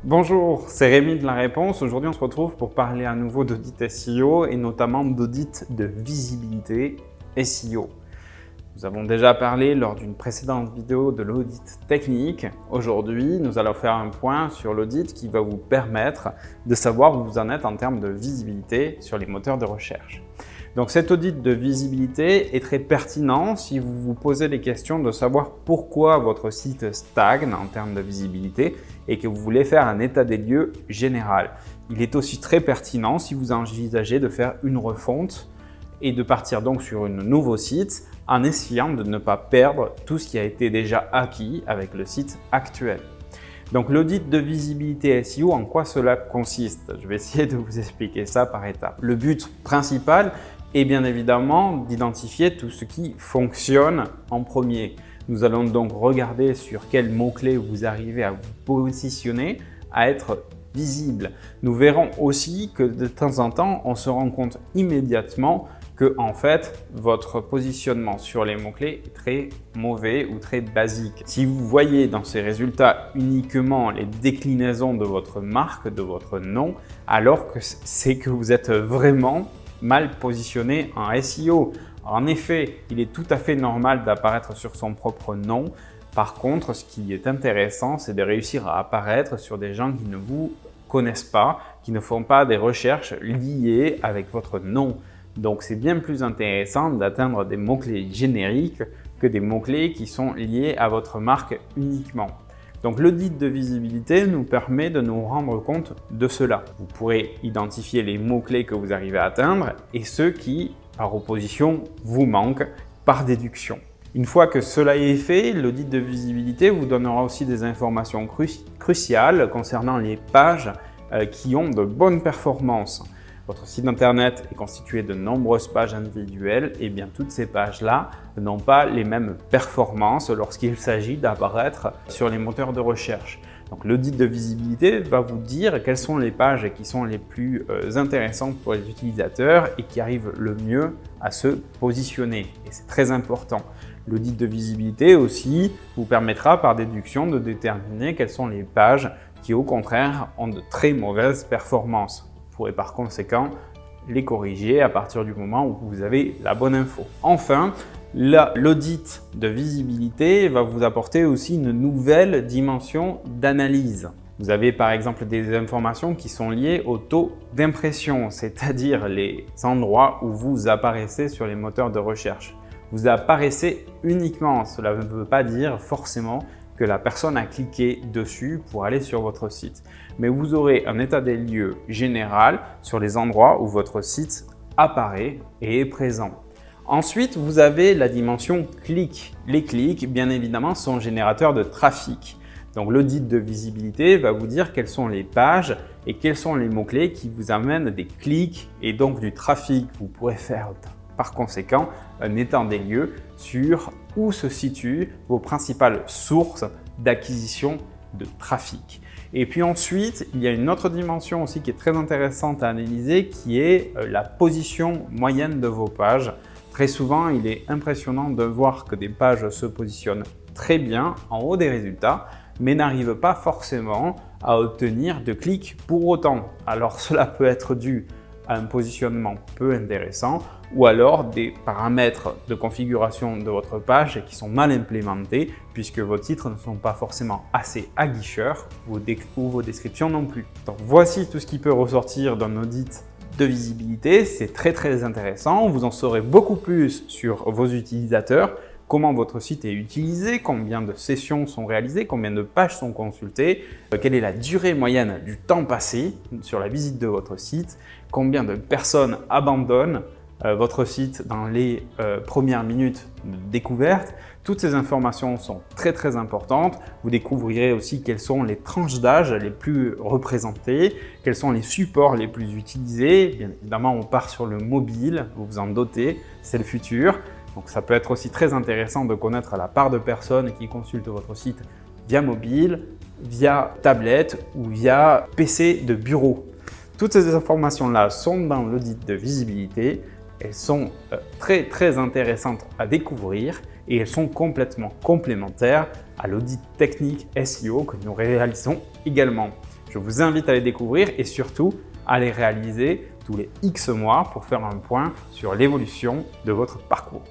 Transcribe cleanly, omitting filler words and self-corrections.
Bonjour, c'est Rémi de La Réponse. Aujourd'hui, on se retrouve pour parler à nouveau d'audit SEO et notamment d'audit de visibilité SEO. Nous avons déjà parlé lors d'une précédente vidéo de l'audit technique. Aujourd'hui, nous allons faire un point sur l'audit qui va vous permettre de savoir où vous en êtes en termes de visibilité sur les moteurs de recherche. Donc cet audit de visibilité est très pertinent si vous vous posez les questions de savoir pourquoi votre site stagne en termes de visibilité et que vous voulez faire un état des lieux général. Il est aussi très pertinent si vous envisagez de faire une refonte et de partir donc sur un nouveau site en essayant de ne pas perdre tout ce qui a été déjà acquis avec le site actuel. Donc l'audit de visibilité SEO, en quoi cela consiste? Je vais essayer de vous expliquer ça par étapes. Le but principal est bien évidemment d'identifier tout ce qui fonctionne en premier. Nous allons donc regarder sur quels mots-clés vous arrivez à vous positionner, à être visible. Nous verrons aussi que de temps en temps, on se rend compte immédiatement que en fait, votre positionnement sur les mots-clés est très mauvais ou très basique. Si vous voyez dans ces résultats uniquement les déclinaisons de votre marque, de votre nom, alors que c'est que vous êtes vraiment mal positionné en SEO. En effet, il est tout à fait normal d'apparaître sur son propre nom. Par contre, ce qui est intéressant, c'est de réussir à apparaître sur des gens qui ne vous connaissent pas, qui ne font pas des recherches liées avec votre nom. Donc, c'est bien plus intéressant d'atteindre des mots-clés génériques que des mots-clés qui sont liés à votre marque uniquement. Donc, l'audit de visibilité nous permet de nous rendre compte de cela. Vous pourrez identifier les mots-clés que vous arrivez à atteindre et ceux qui, par opposition, vous manquent par déduction. Une fois que cela est fait, l'audit de visibilité vous donnera aussi des informations cruciales concernant les pages qui ont de bonnes performances. Votre site internet est constitué de nombreuses pages individuelles et bien toutes ces pages-là n'ont pas les mêmes performances lorsqu'il s'agit d'apparaître sur les moteurs de recherche. Donc l'audit de visibilité va vous dire quelles sont les pages qui sont les plus intéressantes pour les utilisateurs et qui arrivent le mieux à se positionner. Et c'est très important. L'audit de visibilité aussi vous permettra par déduction de déterminer quelles sont les pages qui au contraire ont de très mauvaises performances. Vous pourrez par conséquent les corriger à partir du moment où vous avez la bonne info. Enfin, l'audit de visibilité va vous apporter aussi une nouvelle dimension d'analyse. Vous avez par exemple des informations qui sont liées au taux d'impression, c'est-à-dire les endroits où vous apparaissez sur les moteurs de recherche. Vous apparaissez uniquement, cela ne veut pas dire forcément que la personne a cliqué dessus pour aller sur votre site. Mais vous aurez un état des lieux général sur les endroits où votre site apparaît et est présent. Ensuite, vous avez la dimension clic. Les clics, bien évidemment, sont générateurs de trafic. Donc l'audit de visibilité va vous dire quelles sont les pages et quels sont les mots-clés qui vous amènent des clics et donc du trafic. Vous pourrez faire par conséquent un état des lieux sur où se situent vos principales sources d'acquisition de trafic. Et puis ensuite, il y a une autre dimension aussi qui est très intéressante à analyser qui est la position moyenne de vos pages. Très souvent, il est impressionnant de voir que des pages se positionnent très bien en haut des résultats, mais n'arrivent pas forcément à obtenir de clics pour autant. Alors cela peut être dû à un positionnement peu intéressant ou alors des paramètres de configuration de votre page qui sont mal implémentés puisque vos titres ne sont pas forcément assez aguicheurs ou vos descriptions non plus. Donc voici tout ce qui peut ressortir d'un audit de visibilité. C'est très intéressant. Vous en saurez beaucoup plus sur vos utilisateurs, comment votre site est utilisé, combien de sessions sont réalisées, combien de pages sont consultées, quelle est la durée moyenne du temps passé sur la visite de votre site, combien de personnes abandonnent votre site dans les premières minutes de découverte. Toutes ces informations sont très importantes. Vous découvrirez aussi quelles sont les tranches d'âge les plus représentées, quels sont les supports les plus utilisés. Bien évidemment, on part sur le mobile, vous vous en doutez, c'est le futur. Donc ça peut être aussi très intéressant de connaître la part de personnes qui consultent votre site via mobile, via tablette ou via PC de bureau. Toutes ces informations-là sont dans l'audit de visibilité. Elles sont très intéressantes à découvrir et elles sont complètement complémentaires à l'audit technique SEO que nous réalisons également. Je vous invite à les découvrir et surtout à les réaliser tous les X mois pour faire un point sur l'évolution de votre parcours.